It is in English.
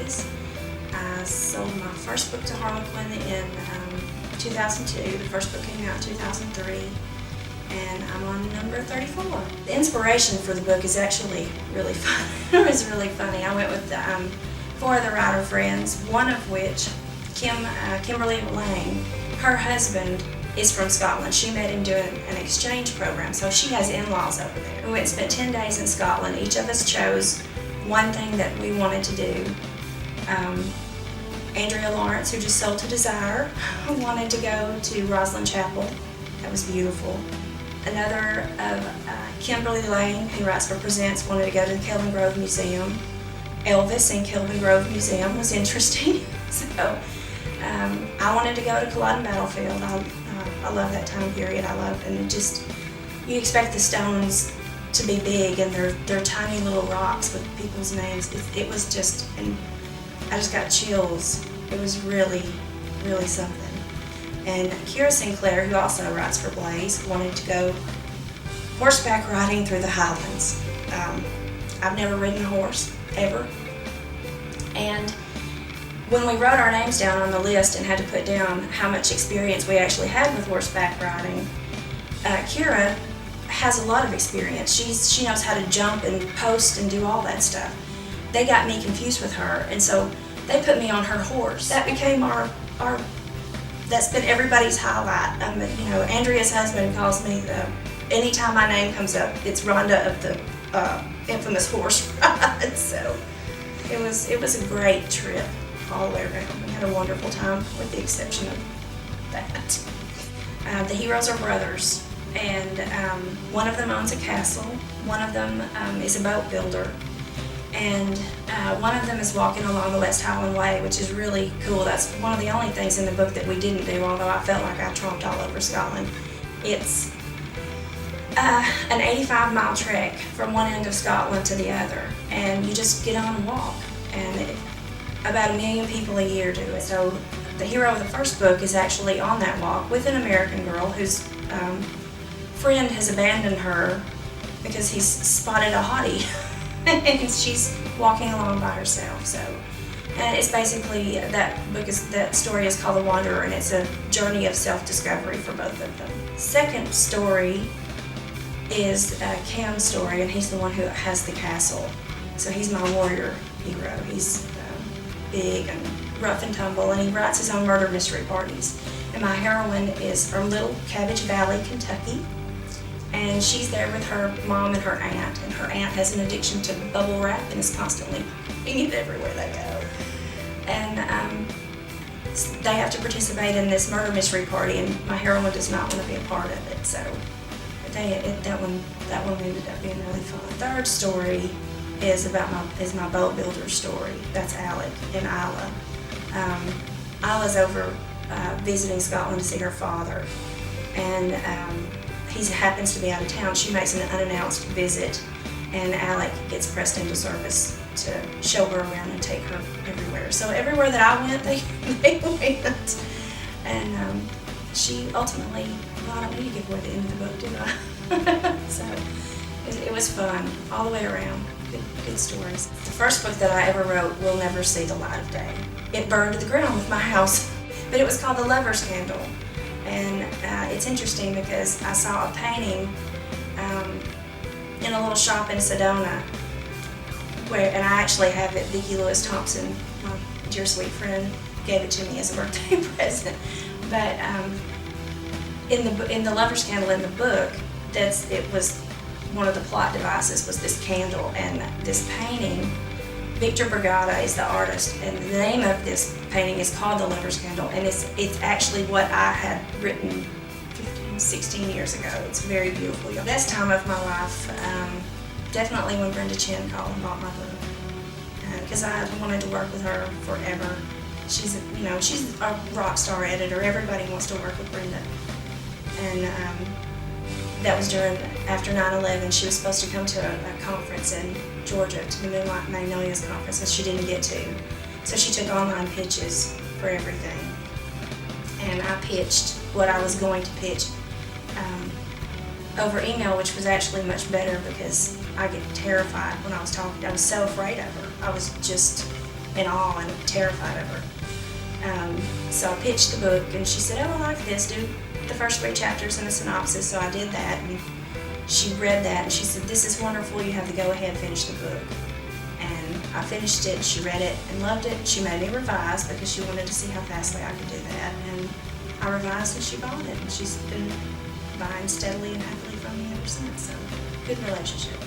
Blaze. I sold my first book to Harlequin in 2002. The first book came out in 2003, and I'm on number 34. The inspiration for the book is actually really fun. It was really funny. I went with 4 other writer friends, one of which, Kimberly Lang, her husband is from Scotland. She met him doing an exchange program, so she has in-laws over there. We went and spent 10 days in Scotland. Each of us chose one thing that we wanted to do. Andrea Lawrence, who just sold to Desire, wanted to go to Rosslyn Chapel. That was beautiful. Another of Kimberly Lane, who writes for Presents, wanted to go to the Kelvin Grove Museum. Elvis and Kelvin Grove Museum was interesting. So I wanted to go to Culloden Battlefield. I love that time period. And you expect the stones to be big, and they're tiny little rocks with people's names. It was just, and I just got chills. It was really, really something. And Kira Sinclair, who also writes for Blaze, wanted to go horseback riding through the Highlands. I've never ridden a horse, ever. And when we wrote our names down on the list and had to put down how much experience we actually had with horseback riding, Kira has a lot of experience. She knows how to jump and post and do all that stuff. They got me confused with her, and so they put me on her horse. That became that's been everybody's highlight. Andrea's husband calls me, anytime my name comes up, it's Rhonda of the infamous horse ride. So it was a great trip all the way around. We had a wonderful time, with the exception of that. The heroes are brothers, and one of them owns a castle, one of them is a boat builder, and one of them is walking along the West Highland Way, which is really cool. That's one of the only things in the book that we didn't do, although I felt like I tromped all over Scotland. It's an 85-mile trek from one end of Scotland to the other, and you just get on and walk, and about 1 million people a year do it. So the hero of the first book is actually on that walk with an American girl whose friend has abandoned her because he's spotted a hottie. And she's walking along by herself. So, and it's basically, that story is called The Wanderer, and it's a journey of self-discovery for both of them. Second story is Cam's story, and he's the one who has the castle. So he's my warrior hero. He's big and rough and tumble, and he writes his own murder mystery parties. And my heroine is from Little Cabbage Valley, Kentucky. And she's there with her mom and her aunt, and her aunt has an addiction to bubble wrap and is constantly putting it everywhere they go. And they have to participate in this murder mystery party, and my heroine does not want to be a part of it. So that one ended up being really fun. Third story is my boat builder story. That's Alec and Isla. Isla's over visiting Scotland to see her father, and he happens to be out of town. She makes an unannounced visit, and Alec gets pressed into service to show her around and take her everywhere. So everywhere that I went, they went. And she ultimately, well, I don't need to give away the end of the book, do I? So it was fun all the way around. Good stories. The first book that I ever wrote will never see the light of day. It burned to the ground with my house, but it was called The Lover's Candle. And it's interesting because I saw a painting in a little shop in Sedona, and I actually have it. Vicki Lewis Thompson, my dear sweet friend, gave it to me as a birthday present. But in the Lover's Candle in the book, it was one of the plot devices was this candle, and this painting. Victor Bragada is the artist, and the name of this painting is called The Lover's Candle, and it's actually what I had written 16 years ago. It's very beautiful. The best time of my life, definitely when Brenda Chin called and bought my book, because I wanted to work with her forever. She's a rock star editor. Everybody wants to work with Brenda, and that was after 9/11. She was supposed to come to a conference in Georgia, to the Moonlight Magnolias conference, and she didn't get to. So she took online pitches for everything. And I pitched what I was going to pitch over email, which was actually much better because I get terrified when I was talking. I was so afraid of her. I was just in awe and terrified of her. So I pitched the book, and she said, "Oh, I like this. Do the first 3 chapters and a synopsis." So I did that, and she read that, and she said, "This is wonderful. You have to go ahead and finish the book." And I finished it. She read it and loved it. She made me revise because she wanted to see how fastly I could do that. And I revised, and she bought it, and she's been buying steadily and happily from me ever since. So good relationship.